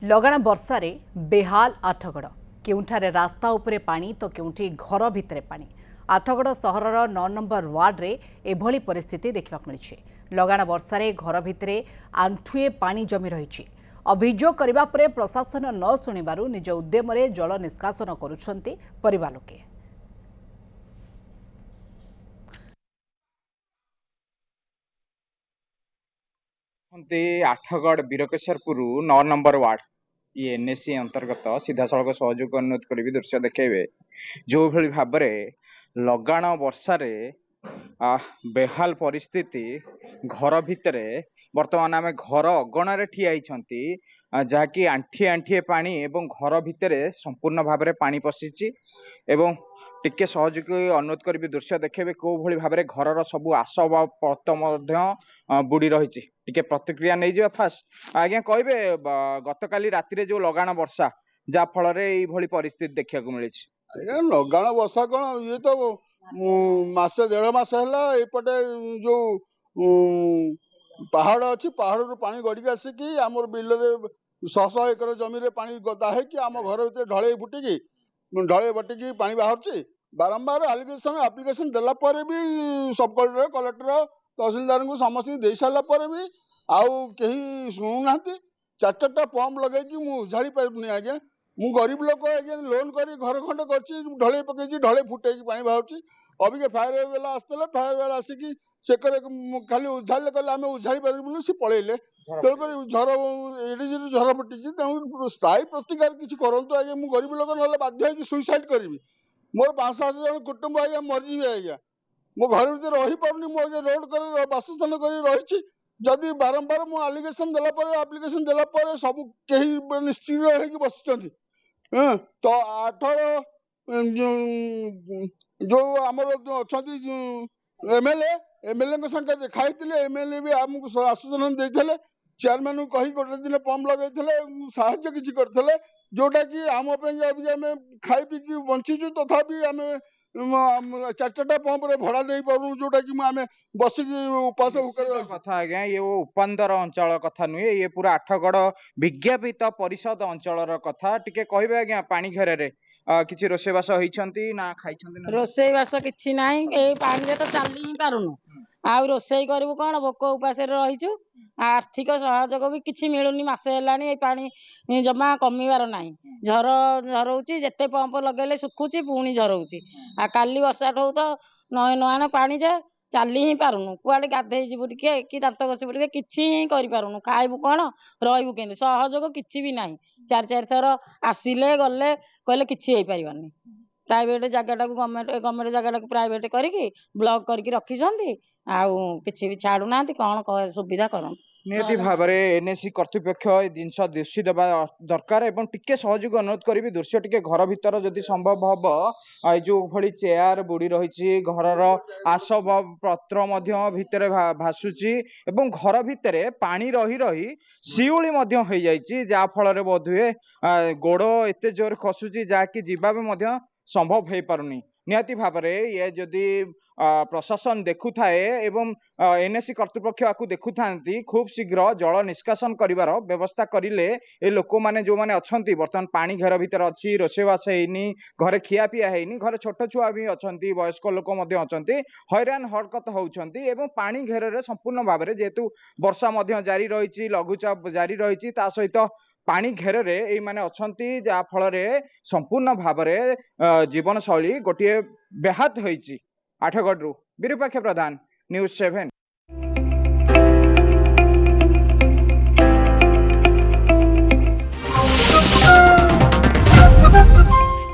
लगाण वर्षारे बेहाल आठगड़ केउठारे रास्ता उपरे पानी तो केउठी घर भितरे पानी। आठगड़ सहरर 9 नंबर वार्डरे एभली परिस्थिति देखा मिली। लगाण वर्षारे घर भितरे आंठुए पानी जमी रही। अभियोग करबा परे प्रशासन न शुणिबारु निज उद्यमरे जल निष्कासन करुछंती परिवार लोके। आठगढ़ बीरकेश्वरपुर 9 नंबर वार्ड ये एनएसी अंतर्गत सीधा सड़क सहयोग अनुरोध करी दृश्य देखेबे जो भली भाव लगाण वर्षारे बेहाल परिस्थिति घर भितरे वर्तमान आम घर अगणार ठिया जहाँकि आंठिए आंठिए पानी एवं घर भितरे संपूर्ण भाव में पानी पशिची एवं टिके सहयोग अनुरोध करी दृश्य देखेबे को भली भाव घर सबू आसबाबपत्र बुड़ी रही। टिके प्रतिक्रिया नहीं जा फास्ट आज्ञा कहे गतकाली राति जो लगाण वर्षा जा फल परिस्थिति देखा मिली। लगाण वर्षा कौन ये तो मासे 1.5 मास एपटे जो पहाड़ अच्छी पहाड़ रू पानी गड़ी आसिकी आम बिल 100 एकर जमी रे पानी गदा है कि आम घर भीतर ढले बटिकी पानी बाहर बारंबार आलिगेशन एप्लिकेशन देला पर भी सब कलेक्टर तहसीलदार को समस्त दे सारा पर भी आउ कहीं शुणुना 4-4टा पंप लगे मुझे उजाड़ी पारे आज्ञा मु गरीब लोक आज्ञा लोन कर घर खंड कर ढले पकई ढले फुटे पानी बाहर अबिके फायर वाला आसते फायर वाला आसिकी से खाली उजाड़े कहले आम उजाड़ी पार्बू सी पलैले तेणुक झर ये झर पटी स्थायी प्रतिकार किसी करूँ आज्ञा मु गरीब लोक ना बाध्य सुइसाइड करी मोर 5-7 जन कुटुंब आज्ञा मरीजी आज्ञा मो घर भर रही पार्नी मुझे रोड कर बासस्थान कर रही जदि बारंबार मु आलिगेशन देला एप्लिकेशन देला सब कहीं निश्चित बस तो 18 जो आमर अच्छा एमएलए संगे देखाई एमएलए भी आमको आश्वासन देते चेयरमैन को कही गोटे दिन पंप लगे साहाय्य किसी करते जोटा कि आम खाई पीकी बंचीचु तथापि आम 4-4टा पंप रे भड़ा दे पारू जोटा कि आम बसिकी उपास कथा आज्ञा ये उपांदर अंचल कथा नुहे ये पूरा आठगढ़ विज्ञापित परिषद अंचल कथा टिके कहबे आज्ञा पानी घेर रे किछि रोसेबास होइछंती ना खाइछंती ना रोसेबास किछि नाही ए पानी रे तो चली ही पारुनु आ रोसेई करबु कोन भोक उपास रहीछु आर्थिक सहयोग भी किछि मिलुनी मासे हेलानी ए पानी जमा कमीवार नाही झर झरउची जते पंप लगेले सुखुची पुणी झरउची आ काली वर्षा ठौ तो नय नयान पानी जे चली ही पारुनु कुआडे गाधेई जीवु टिके कि दांत घसीबु टिके किछि ही करि पारुनु खाइबु कोन रहिबु केंदे सहयोग किछि भी नाही 4-4 थर आसिले गले कहले किछि हेई परिबानी प्राइवेट जगह गवर्नमेंट जगह प्राइवेट करिकी ब्लॉक करके रखी आउ किछि भी छाड़ू ना कौन सुविधा करन नियति भाव में एनएसी कर्तृपक्ष जिनस दृष्टि देवा दरकार एवं टिके सहयोग अनुरोध करी दृश्य टिके घर भीतर जदि संभव हम जो भली चेयर बुड़ी रही घर आसबाबपत्र भितर भासुची एवं घर भितर पानी रही रही शिउली हो जाइए जहाँ फल बोधुए गोड़ एत जोर खसुची जहाँकि जीवा संभव हो पारुनी। निहाती भाव में ये जदि प्रशासन देखु थाए एवं एनएसी कर्तृपक्ष आपको देखु थांती खूब शीघ्र जल निष्कासन करिवार व्यवस्था करिले ए लोक माने जो माने अछंती वर्तमान पानी घर भीतर अच्छी रोसेबास हेनी घरे खिया पिया हेनी घरे छोट छुआ भी अछंती वयस्क लोक मध्य अछंती हैरान हरकत होउछंती एवं पानी घेर रे संपूर्ण भाव में जेहेतु वर्षा मध्य जारी रही लघुचाप जारी रही ता सहित पानी घेर रे एई माने अछंती जा फल रे संपूर्ण भाव में जीवन शैली गोटे व्याहत होईची। आठगढ़ विरूपाक्ष प्रधान न्यूज 7।